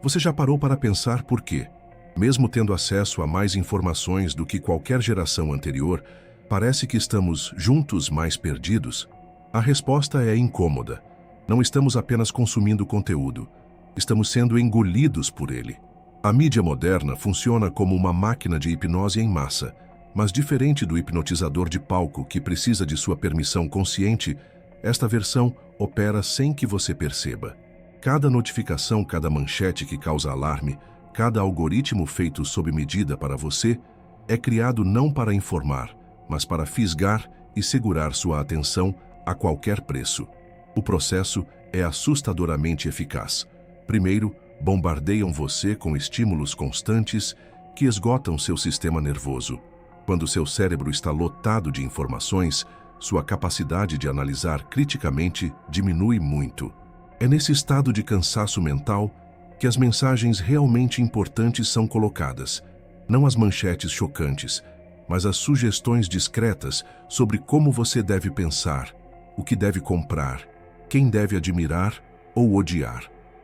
Você já parou para pensar por quê? Mesmo tendo acesso a mais informações do que qualquer geração anterior, parece que estamos juntos mais perdidos? A resposta é incômoda. Não estamos apenas consumindo conteúdo, estamos sendo engolidos por ele. A mídia moderna funciona como uma máquina de hipnose em massa, mas diferente do hipnotizador de palco que precisa de sua permissão consciente, esta versão opera sem que você perceba. Cada notificação, cada manchete que causa alarme, cada algoritmo feito sob medida para você, é criado não para informar, mas para fisgar e segurar sua atenção a qualquer preço. O processo é assustadoramente eficaz. Primeiro, bombardeiam você com estímulos constantes que esgotam seu sistema nervoso. Quando seu cérebro está lotado de informações, sua capacidade de analisar criticamente diminui muito. É nesse estado de cansaço mental que as mensagens realmente importantes são colocadas, não as manchetes chocantes, mas as sugestões discretas sobre como você deve pensar, o que deve comprar, quem deve admirar ou odiar.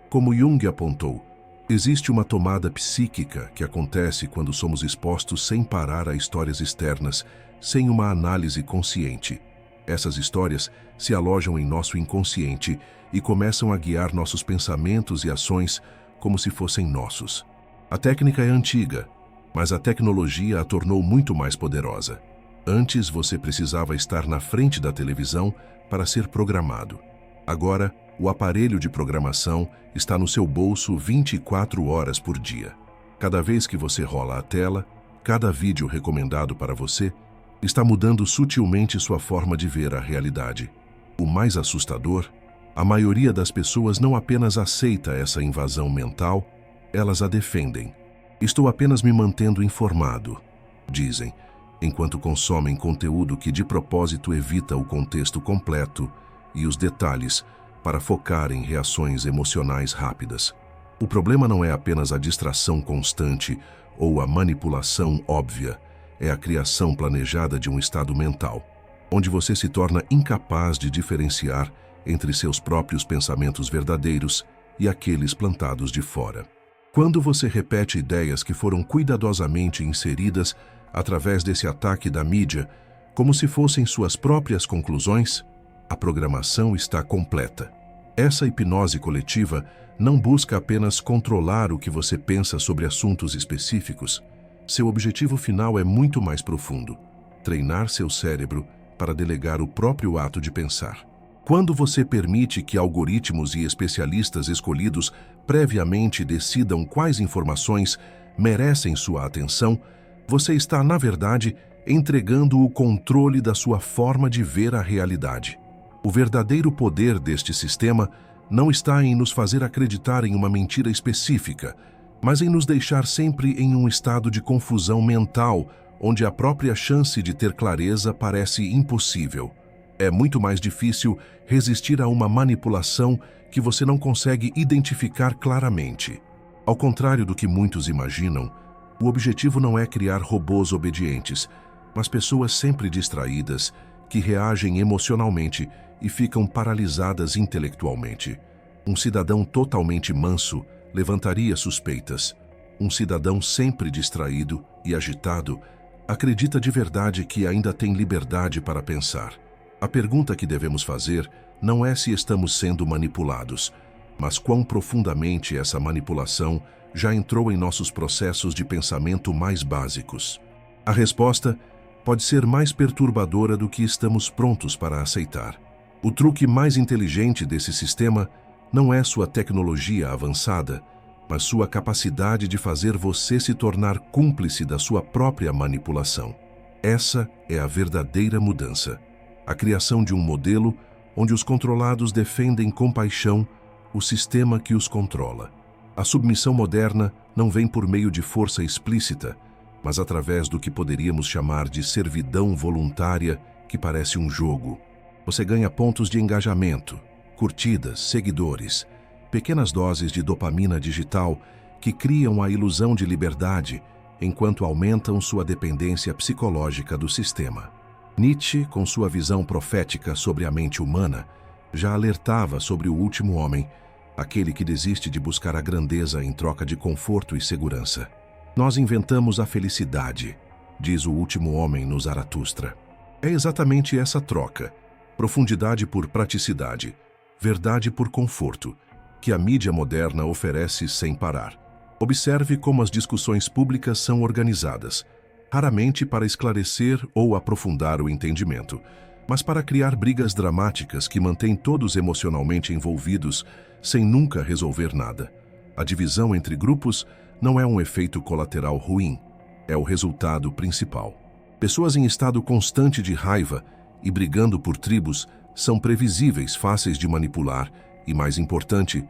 Como Jung apontou, existe uma tomada psíquica que acontece quando somos expostos sem parar a histórias externas, sem uma análise consciente. Essas histórias se alojam em nosso inconsciente e começam a guiar nossos pensamentos e ações como se fossem nossos. A técnica é antiga, mas a tecnologia a tornou muito mais poderosa. Antes você precisava estar na frente da televisão para ser programado. Agora, o aparelho de programação está no seu bolso 24 horas por dia. Cada vez que você rola a tela, cada vídeo recomendado para você está mudando sutilmente sua forma de ver a realidade. O mais assustador, a maioria das pessoas não apenas aceita essa invasão mental, elas a defendem. Estou apenas me mantendo informado, dizem, enquanto consomem conteúdo que de propósito evita o contexto completo e os detalhes para focar em reações emocionais rápidas. O problema não é apenas a distração constante ou a manipulação óbvia, é a criação planejada de um estado mental, onde você se torna incapaz de diferenciar entre seus próprios pensamentos verdadeiros e aqueles plantados de fora. Quando você repete ideias que foram cuidadosamente inseridas através desse ataque da mídia, como se fossem suas próprias conclusões, a programação está completa. Essa hipnose coletiva não busca apenas controlar o que você pensa sobre assuntos específicos. Seu objetivo final é muito mais profundo: treinar seu cérebro para delegar o próprio ato de pensar. Quando você permite que algoritmos e especialistas escolhidos previamente decidam quais informações merecem sua atenção, você está, na verdade, entregando o controle da sua forma de ver a realidade. O verdadeiro poder deste sistema não está em nos fazer acreditar em uma mentira específica, mas em nos deixar sempre em um estado de confusão mental, onde a própria chance de ter clareza parece impossível. É muito mais difícil resistir a uma manipulação que você não consegue identificar claramente. Ao contrário do que muitos imaginam, o objetivo não é criar robôs obedientes, mas pessoas sempre distraídas, que reagem emocionalmente e ficam paralisadas intelectualmente. Um cidadão totalmente manso levantaria suspeitas. Um cidadão sempre distraído e agitado acredita de verdade que ainda tem liberdade para pensar. A pergunta que devemos fazer não é se estamos sendo manipulados, mas quão profundamente essa manipulação já entrou em nossos processos de pensamento mais básicos. A resposta pode ser mais perturbadora do que estamos prontos para aceitar. O truque mais inteligente desse sistema não é sua tecnologia avançada, mas sua capacidade de fazer você se tornar cúmplice da sua própria manipulação. Essa é a verdadeira mudança. A criação de um modelo onde os controlados defendem com paixão o sistema que os controla. A submissão moderna não vem por meio de força explícita, mas através do que poderíamos chamar de servidão voluntária, que parece um jogo. Você ganha pontos de engajamento, curtidas, seguidores, pequenas doses de dopamina digital que criam a ilusão de liberdade enquanto aumentam sua dependência psicológica do sistema. Nietzsche, com sua visão profética sobre a mente humana, já alertava sobre o último homem, aquele que desiste de buscar a grandeza em troca de conforto e segurança. Nós inventamos a felicidade, diz o último homem no Zaratustra. É exatamente essa troca, profundidade por praticidade, verdade por conforto, que a mídia moderna oferece sem parar. Observe como as discussões públicas são organizadas, raramente para esclarecer ou aprofundar o entendimento, mas para criar brigas dramáticas que mantêm todos emocionalmente envolvidos sem nunca resolver nada. A divisão entre grupos não é um efeito colateral ruim, é o resultado principal. Pessoas em estado constante de raiva e brigando por tribos são previsíveis, fáceis de manipular e, mais importante,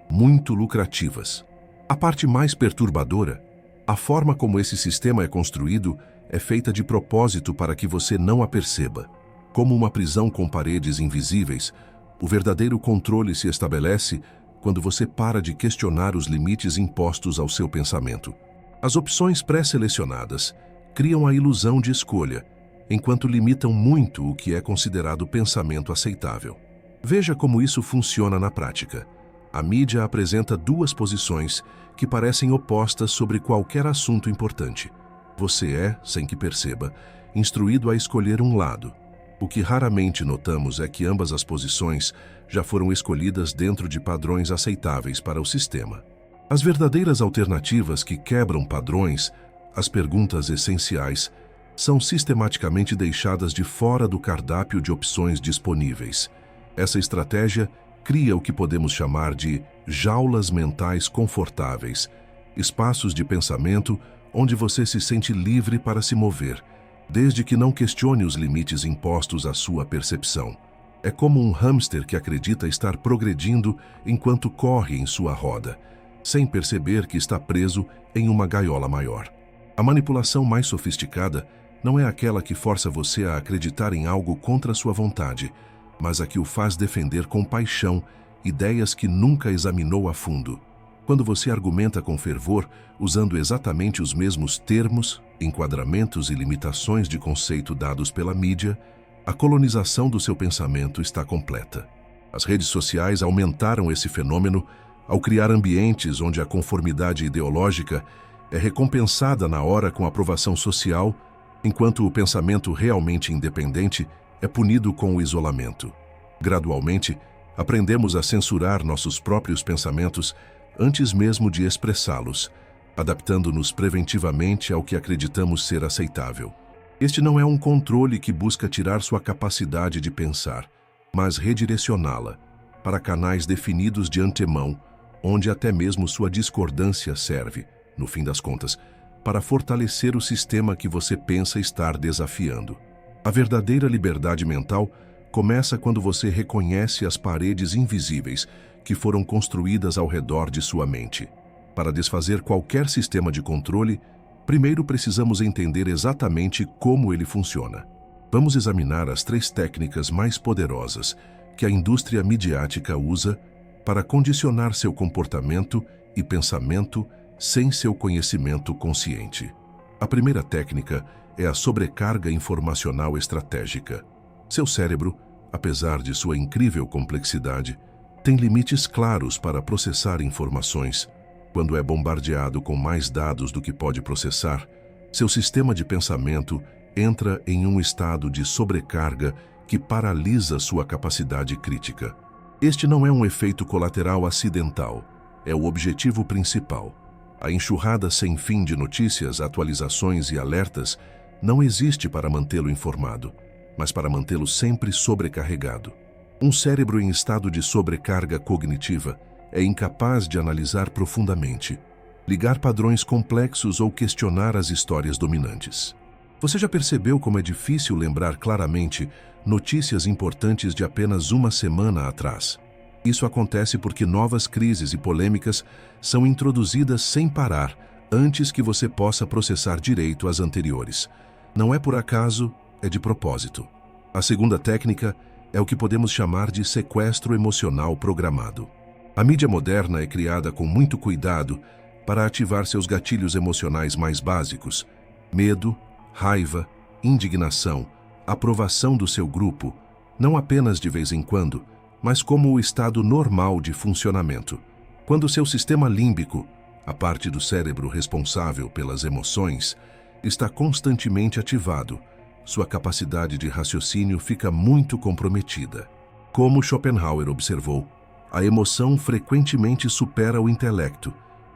muito lucrativas. A parte mais perturbadora, a forma como esse sistema é construído é feita de propósito para que você não a perceba. Como uma prisão com paredes invisíveis, o verdadeiro controle se estabelece quando você para de questionar os limites impostos ao seu pensamento. As opções pré-selecionadas criam a ilusão de escolha, enquanto limitam muito o que é considerado pensamento aceitável. Veja como isso funciona na prática. A mídia apresenta duas posições que parecem opostas sobre qualquer assunto importante. Você é, sem que perceba, instruído a escolher um lado. O que raramente notamos é que ambas as posições já foram escolhidas dentro de padrões aceitáveis para o sistema. As verdadeiras alternativas que quebram padrões, as perguntas essenciais, são sistematicamente deixadas de fora do cardápio de opções disponíveis. Essa estratégia cria o que podemos chamar de jaulas mentais confortáveis, espaços de pensamento onde você se sente livre para se mover, desde que não questione os limites impostos à sua percepção. É como um hamster que acredita estar progredindo enquanto corre em sua roda, sem perceber que está preso em uma gaiola maior. A manipulação mais sofisticada não é aquela que força você a acreditar em algo contra sua vontade, mas a que o faz defender com paixão ideias que nunca examinou a fundo. Quando você argumenta com fervor, usando exatamente os mesmos termos, enquadramentos e limitações de conceito dados pela mídia, a colonização do seu pensamento está completa. As redes sociais aumentaram esse fenômeno ao criar ambientes onde a conformidade ideológica é recompensada na hora com aprovação social, enquanto o pensamento realmente independente é punido com o isolamento. Gradualmente, aprendemos a censurar nossos próprios pensamentos antes mesmo de expressá-los, adaptando-nos preventivamente ao que acreditamos ser aceitável. Este não é um controle que busca tirar sua capacidade de pensar, mas redirecioná-la para canais definidos de antemão, onde até mesmo sua discordância serve, no fim das contas, para fortalecer o sistema que você pensa estar desafiando. A verdadeira liberdade mental começa quando você reconhece as paredes invisíveis que foram construídas ao redor de sua mente. Para desfazer qualquer sistema de controle, primeiro precisamos entender exatamente como ele funciona. Vamos examinar as 3 técnicas mais poderosas que a indústria midiática usa para condicionar seu comportamento e pensamento sem seu conhecimento consciente. A primeira técnica é a sobrecarga informacional estratégica. Seu cérebro, apesar de sua incrível complexidade, tem limites claros para processar informações. Quando é bombardeado com mais dados do que pode processar, seu sistema de pensamento entra em um estado de sobrecarga que paralisa sua capacidade crítica. Este não é um efeito colateral acidental, é o objetivo principal. A enxurrada sem fim de notícias, atualizações e alertas não existe para mantê-lo informado, mas para mantê-lo sempre sobrecarregado. Um cérebro em estado de sobrecarga cognitiva é incapaz de analisar profundamente, ligar padrões complexos ou questionar as histórias dominantes. Você já percebeu como é difícil lembrar claramente notícias importantes de apenas uma semana atrás? Isso acontece porque novas crises e polêmicas são introduzidas sem parar antes que você possa processar direito as anteriores. Não é por acaso, é de propósito. A segunda técnica é o que podemos chamar de sequestro emocional programado. A mídia moderna é criada com muito cuidado para ativar seus gatilhos emocionais mais básicos: medo, raiva, indignação, aprovação do seu grupo, não apenas de vez em quando, mas como o estado normal de funcionamento. Quando seu sistema límbico, a parte do cérebro responsável pelas emoções, está constantemente ativado, sua capacidade de raciocínio fica muito comprometida. Como Schopenhauer observou, a emoção frequentemente supera o intelecto,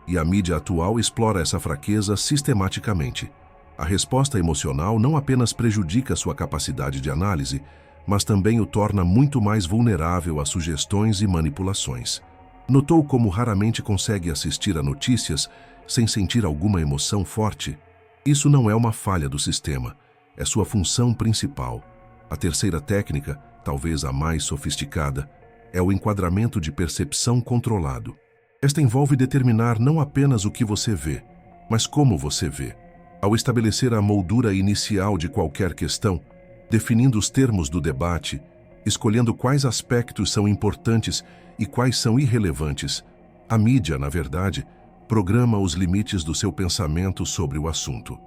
e a mídia atual explora essa fraqueza sistematicamente. A resposta emocional não apenas prejudica sua capacidade de análise, mas também o torna muito mais vulnerável a sugestões e manipulações. Notou como raramente consegue assistir a notícias sem sentir alguma emoção forte? Isso não é uma falha do sistema, é sua função principal. A terceira técnica, talvez a mais sofisticada, é o enquadramento de percepção controlado. Esta envolve determinar não apenas o que você vê, mas como você vê. Ao estabelecer a moldura inicial de qualquer questão, definindo os termos do debate, escolhendo quais aspectos são importantes e quais são irrelevantes, a mídia, na verdade, programa os limites do seu pensamento sobre o assunto.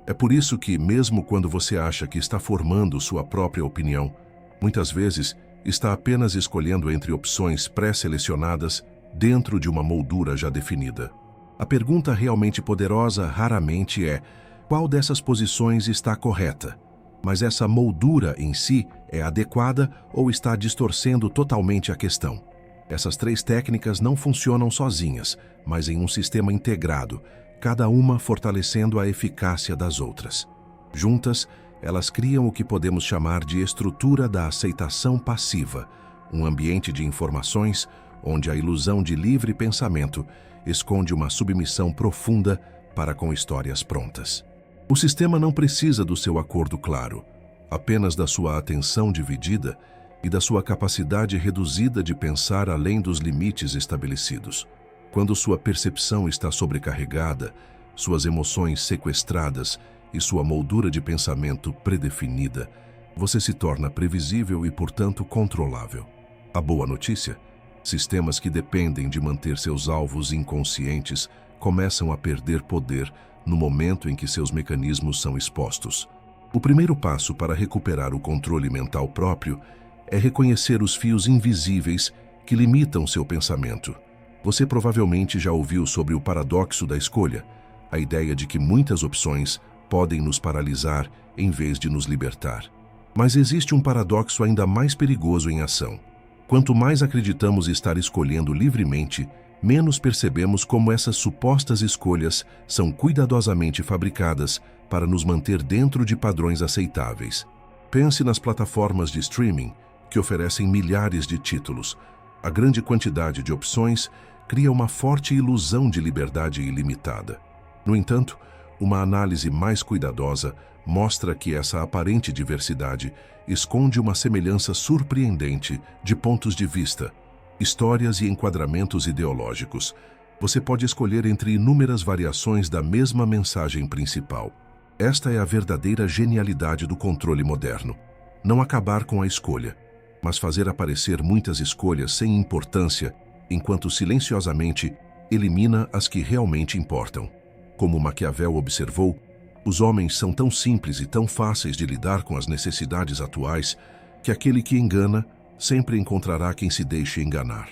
É por isso que, mesmo quando você acha que está formando sua própria opinião, muitas vezes está apenas escolhendo entre opções pré-selecionadas dentro de uma moldura já definida. A pergunta realmente poderosa raramente é: qual dessas posições está correta? Mas essa moldura em si é adequada ou está distorcendo totalmente a questão? Essas três técnicas não funcionam sozinhas, mas em um sistema integrado, cada uma fortalecendo a eficácia das outras. Juntas, elas criam o que podemos chamar de estrutura da aceitação passiva, um ambiente de informações onde a ilusão de livre pensamento esconde uma submissão profunda para com histórias prontas. O sistema não precisa do seu acordo claro, apenas da sua atenção dividida e da sua capacidade reduzida de pensar além dos limites estabelecidos. Quando sua percepção está sobrecarregada, suas emoções sequestradas e sua moldura de pensamento predefinida, você se torna previsível e, portanto, controlável. A boa notícia: sistemas que dependem de manter seus alvos inconscientes começam a perder poder no momento em que seus mecanismos são expostos. O primeiro passo para recuperar o controle mental próprio é reconhecer os fios invisíveis que limitam seu pensamento. Você provavelmente já ouviu sobre o paradoxo da escolha, a ideia de que muitas opções podem nos paralisar em vez de nos libertar. Mas existe um paradoxo ainda mais perigoso em ação. Quanto mais acreditamos estar escolhendo livremente, menos percebemos como essas supostas escolhas são cuidadosamente fabricadas para nos manter dentro de padrões aceitáveis. Pense nas plataformas de streaming, que oferecem milhares de títulos. A grande quantidade de opções cria uma forte ilusão de liberdade ilimitada. No entanto, uma análise mais cuidadosa mostra que essa aparente diversidade esconde uma semelhança surpreendente de pontos de vista, histórias e enquadramentos ideológicos. Você pode escolher entre inúmeras variações da mesma mensagem principal. Esta é a verdadeira genialidade do controle moderno. Não acabar com a escolha, mas fazer aparecer muitas escolhas sem importância, enquanto silenciosamente elimina as que realmente importam. Como Maquiavel observou, os homens são tão simples e tão fáceis de lidar com as necessidades atuais que aquele que engana sempre encontrará quem se deixe enganar.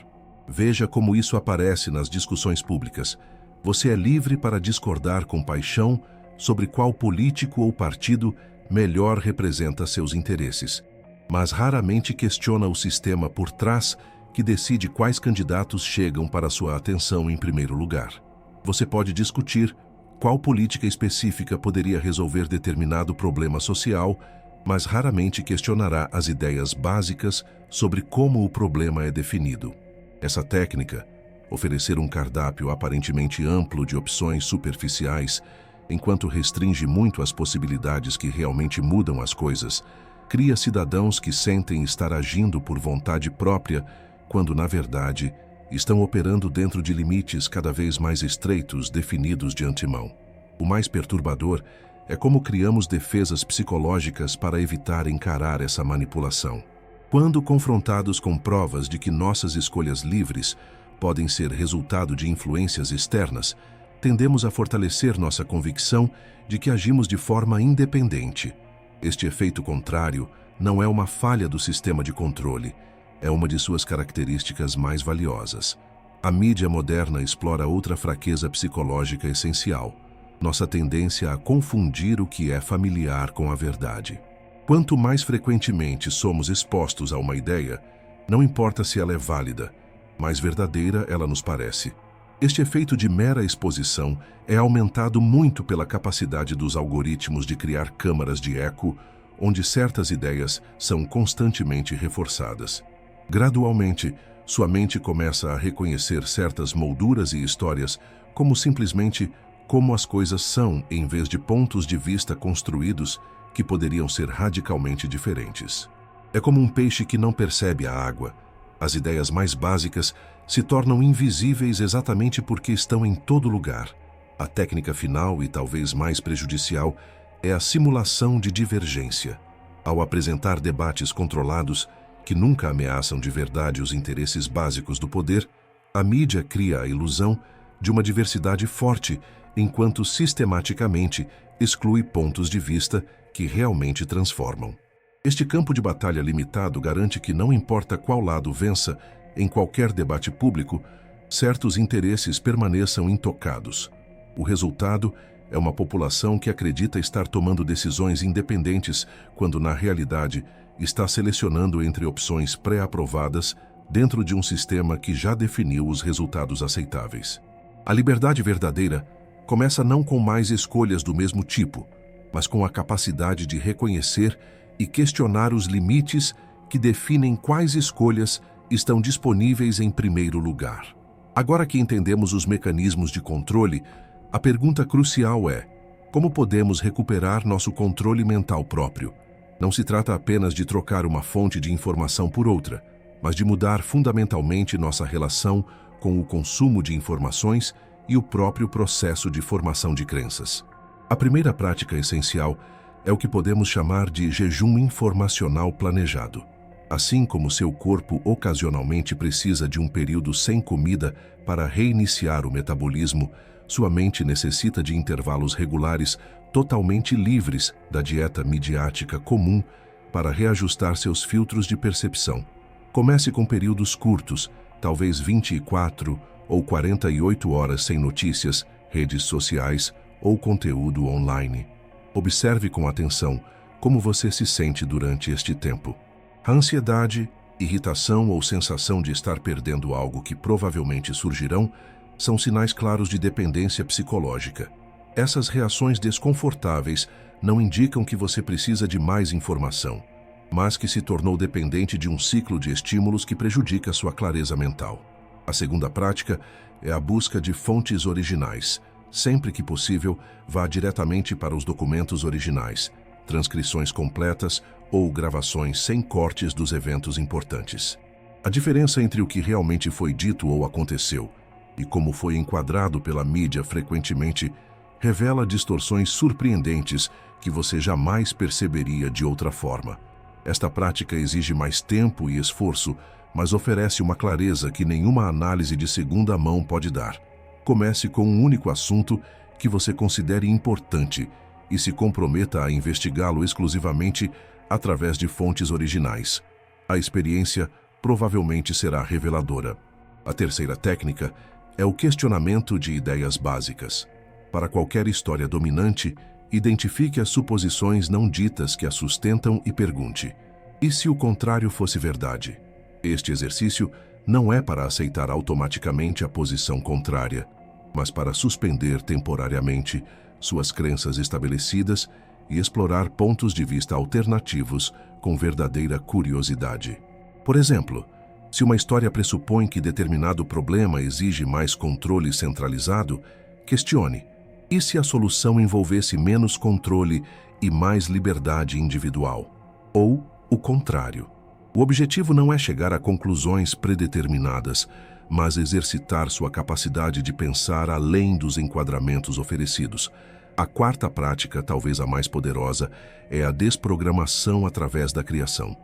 Veja como isso aparece nas discussões públicas. Você é livre para discordar com paixão sobre qual político ou partido melhor representa seus interesses, mas raramente questiona o sistema por trás que decide quais candidatos chegam para sua atenção em primeiro lugar. Você pode discutir qual política específica poderia resolver determinado problema social, mas raramente questionará as ideias básicas sobre como o problema é definido. Essa técnica, oferecer um cardápio aparentemente amplo de opções superficiais, enquanto restringe muito as possibilidades que realmente mudam as coisas, cria cidadãos que sentem estar agindo por vontade própria, quando, na verdade, estão operando dentro de limites cada vez mais estreitos definidos de antemão. O mais perturbador é como criamos defesas psicológicas para evitar encarar essa manipulação. Quando confrontados com provas de que nossas escolhas livres podem ser resultado de influências externas, tendemos a fortalecer nossa convicção de que agimos de forma independente. Este efeito contrário não é uma falha do sistema de controle, é uma de suas características mais valiosas. A mídia moderna explora outra fraqueza psicológica essencial: nossa tendência a confundir o que é familiar com a verdade. Quanto mais frequentemente somos expostos a uma ideia, não importa se ela é válida, mais verdadeira ela nos parece. Este efeito de mera exposição é aumentado muito pela capacidade dos algoritmos de criar câmaras de eco, onde certas ideias são constantemente reforçadas. Gradualmente, sua mente começa a reconhecer certas molduras e histórias como simplesmente como as coisas são, em vez de pontos de vista construídos que poderiam ser radicalmente diferentes. É como um peixe que não percebe a água. As ideias mais básicas se tornam invisíveis exatamente porque estão em todo lugar. A técnica final e talvez mais prejudicial é a simulação de divergência. Ao apresentar debates controlados, que nunca ameaçam de verdade os interesses básicos do poder, a mídia cria a ilusão de uma diversidade forte, enquanto sistematicamente exclui pontos de vista que realmente transformam. Este campo de batalha limitado garante que não importa qual lado vença, em qualquer debate público, certos interesses permaneçam intocados. O resultado é uma população que acredita estar tomando decisões independentes, quando na realidade está selecionando entre opções pré-aprovadas dentro de um sistema que já definiu os resultados aceitáveis. A liberdade verdadeira começa não com mais escolhas do mesmo tipo, mas com a capacidade de reconhecer e questionar os limites que definem quais escolhas estão disponíveis em primeiro lugar. Agora que entendemos os mecanismos de controle, a pergunta crucial é: como podemos recuperar nosso controle mental próprio? Não se trata apenas de trocar uma fonte de informação por outra, mas de mudar fundamentalmente nossa relação com o consumo de informações e o próprio processo de formação de crenças. A primeira prática essencial é o que podemos chamar de jejum informacional planejado. Assim como seu corpo ocasionalmente precisa de um período sem comida para reiniciar o metabolismo, sua mente necessita de intervalos regulares totalmente livres da dieta midiática comum para reajustar seus filtros de percepção. Comece com períodos curtos, talvez 24 ou 48 horas sem notícias, redes sociais ou conteúdo online. Observe com atenção como você se sente durante este tempo. A ansiedade, irritação ou sensação de estar perdendo algo que provavelmente surgirão são sinais claros de dependência psicológica. Essas reações desconfortáveis não indicam que você precisa de mais informação, mas que se tornou dependente de um ciclo de estímulos que prejudica sua clareza mental. A segunda prática é a busca de fontes originais. Sempre que possível, vá diretamente para os documentos originais, transcrições completas ou gravações sem cortes dos eventos importantes. A diferença entre o que realmente foi dito ou aconteceu e como foi enquadrado pela mídia frequentemente revela distorções surpreendentes que você jamais perceberia de outra forma. Esta prática exige mais tempo e esforço, mas oferece uma clareza que nenhuma análise de segunda mão pode dar. Comece com um único assunto que você considere importante e se comprometa a investigá-lo exclusivamente através de fontes originais. A experiência provavelmente será reveladora. A terceira técnica é o questionamento de ideias básicas. Para qualquer história dominante, identifique as suposições não ditas que a sustentam e pergunte: e se o contrário fosse verdade? Este exercício não é para aceitar automaticamente a posição contrária, mas para suspender temporariamente suas crenças estabelecidas e explorar pontos de vista alternativos com verdadeira curiosidade. Por exemplo, se uma história pressupõe que determinado problema exige mais controle centralizado, questione: e se a solução envolvesse menos controle e mais liberdade individual? Ou o contrário. O objetivo não é chegar a conclusões predeterminadas, mas exercitar sua capacidade de pensar além dos enquadramentos oferecidos. A quarta prática, talvez a mais poderosa, é a desprogramação através da criação.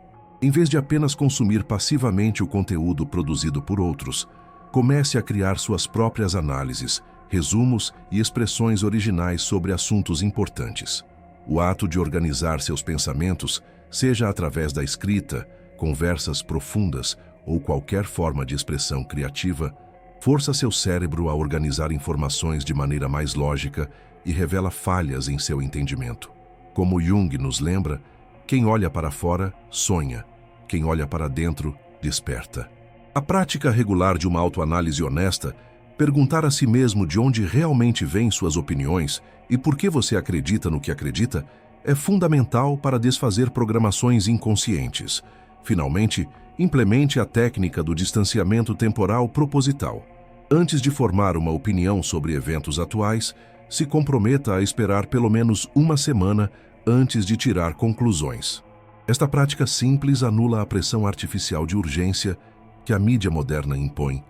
Em vez de apenas consumir passivamente o conteúdo produzido por outros, comece a criar suas próprias análises, resumos e expressões originais sobre assuntos importantes. O ato de organizar seus pensamentos, seja através da escrita, conversas profundas ou qualquer forma de expressão criativa, força seu cérebro a organizar informações de maneira mais lógica e revela falhas em seu entendimento. Como Jung nos lembra, quem olha para fora, sonha. Quem olha para dentro, desperta. A prática regular de uma autoanálise honesta, perguntar a si mesmo de onde realmente vêm suas opiniões e por que você acredita no que acredita, é fundamental para desfazer programações inconscientes. Finalmente, implemente a técnica do distanciamento temporal proposital. Antes de formar uma opinião sobre eventos atuais, se comprometa a esperar pelo menos uma semana antes de tirar conclusões. Esta prática simples anula a pressão artificial de urgência que a mídia moderna impõe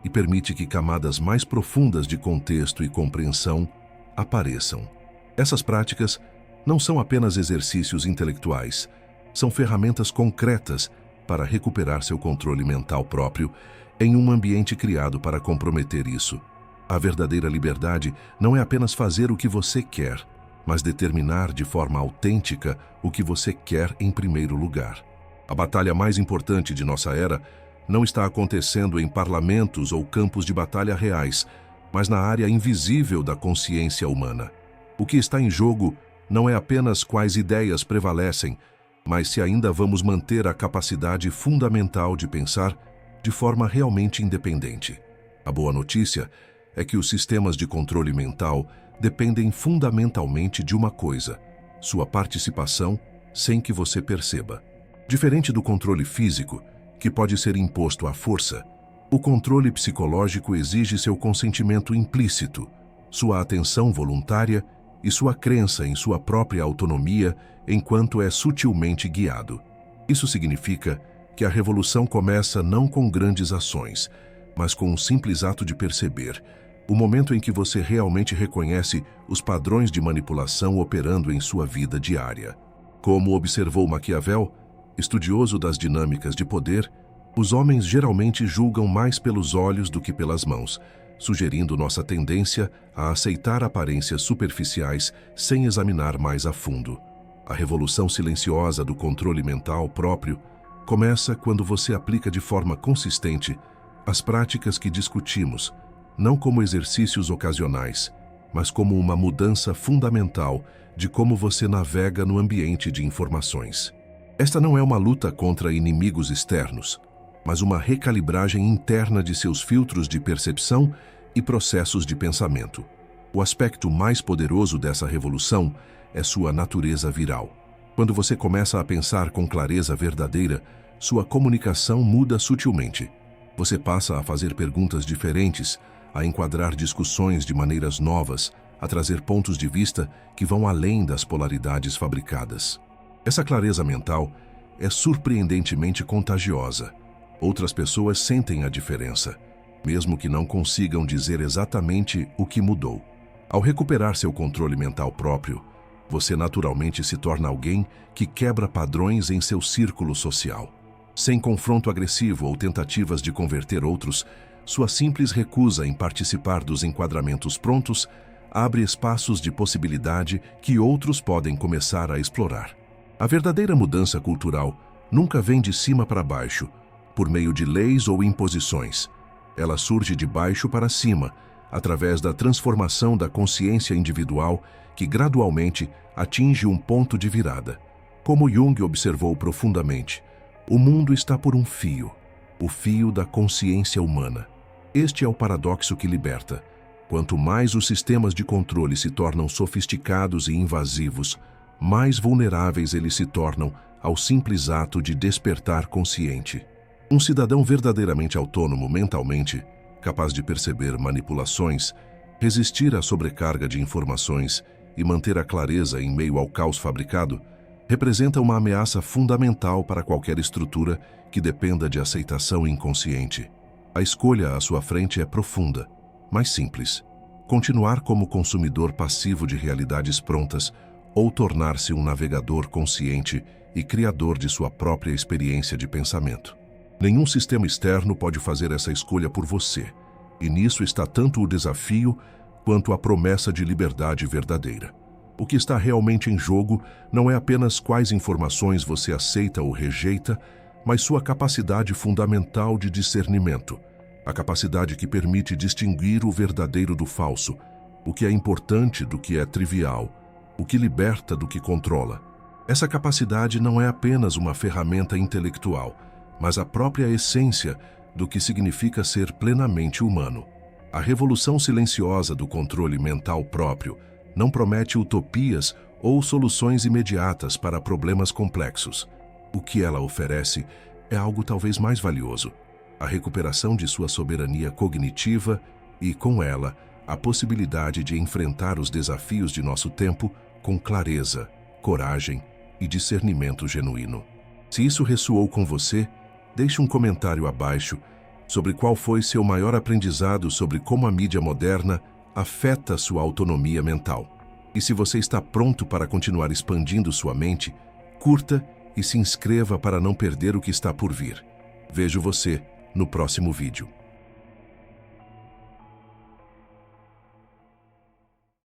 e permite que camadas mais profundas de contexto e compreensão apareçam. Essas práticas não são apenas exercícios intelectuais, são ferramentas concretas para recuperar seu controle mental próprio em um ambiente criado para comprometer isso. A verdadeira liberdade não é apenas fazer o que você quer, mas determinar de forma autêntica o que você quer em primeiro lugar. A batalha mais importante de nossa era não está acontecendo em parlamentos ou campos de batalha reais, mas na área invisível da consciência humana. O que está em jogo não é apenas quais ideias prevalecem, mas se ainda vamos manter a capacidade fundamental de pensar de forma realmente independente. A boa notícia é que os sistemas de controle mental dependem fundamentalmente de uma coisa: sua participação sem que você perceba. Diferente do controle físico, que pode ser imposto à força, o controle psicológico exige seu consentimento implícito, sua atenção voluntária e sua crença em sua própria autonomia enquanto é sutilmente guiado. Isso significa que a revolução começa não com grandes ações, mas com um simples ato de perceber, o momento em que você realmente reconhece os padrões de manipulação operando em sua vida diária. Como observou Maquiavel, estudioso das dinâmicas de poder, os homens geralmente julgam mais pelos olhos do que pelas mãos, sugerindo nossa tendência a aceitar aparências superficiais sem examinar mais a fundo. A revolução silenciosa do controle mental próprio começa quando você aplica de forma consistente as práticas que discutimos, não como exercícios ocasionais, mas como uma mudança fundamental de como você navega no ambiente de informações. Esta não é uma luta contra inimigos externos, mas uma recalibragem interna de seus filtros de percepção e processos de pensamento. O aspecto mais poderoso dessa revolução é sua natureza viral. Quando você começa a pensar com clareza verdadeira, sua comunicação muda sutilmente. Você passa a fazer perguntas diferentes, a enquadrar discussões de maneiras novas, a trazer pontos de vista que vão além das polaridades fabricadas. Essa clareza mental é surpreendentemente contagiosa. Outras pessoas sentem a diferença, mesmo que não consigam dizer exatamente o que mudou. Ao recuperar seu controle mental próprio, você naturalmente se torna alguém que quebra padrões em seu círculo social. Sem confronto agressivo ou tentativas de converter outros, sua simples recusa em participar dos enquadramentos prontos abre espaços de possibilidade que outros podem começar a explorar. A verdadeira mudança cultural nunca vem de cima para baixo, por meio de leis ou imposições. Ela surge de baixo para cima, através da transformação da consciência individual que gradualmente atinge um ponto de virada. Como Jung observou profundamente, o mundo está por um fio, o fio da consciência humana. Este é o paradoxo que liberta. Quanto mais os sistemas de controle se tornam sofisticados e invasivos, mais vulneráveis eles se tornam ao simples ato de despertar consciente. Um cidadão verdadeiramente autônomo mentalmente, capaz de perceber manipulações, resistir à sobrecarga de informações e manter a clareza em meio ao caos fabricado, representa uma ameaça fundamental para qualquer estrutura que dependa de aceitação inconsciente. A escolha à sua frente é profunda, mas simples: continuar como consumidor passivo de realidades prontas ou tornar-se um navegador consciente e criador de sua própria experiência de pensamento. Nenhum sistema externo pode fazer essa escolha por você, e nisso está tanto o desafio quanto a promessa de liberdade verdadeira. O que está realmente em jogo não é apenas quais informações você aceita ou rejeita, mas sua capacidade fundamental de discernimento, a capacidade que permite distinguir o verdadeiro do falso, o que é importante do que é trivial, o que liberta do que controla. Essa capacidade não é apenas uma ferramenta intelectual, mas a própria essência do que significa ser plenamente humano. A revolução silenciosa do controle mental próprio não promete utopias ou soluções imediatas para problemas complexos. O que ela oferece é algo talvez mais valioso: a recuperação de sua soberania cognitiva e, com ela, a possibilidade de enfrentar os desafios de nosso tempo com clareza, coragem e discernimento genuíno. Se isso ressoou com você, deixe um comentário abaixo sobre qual foi seu maior aprendizado sobre como a mídia moderna afeta sua autonomia mental. E se você está pronto para continuar expandindo sua mente, curta e se inscreva para não perder o que está por vir. Vejo você no próximo vídeo.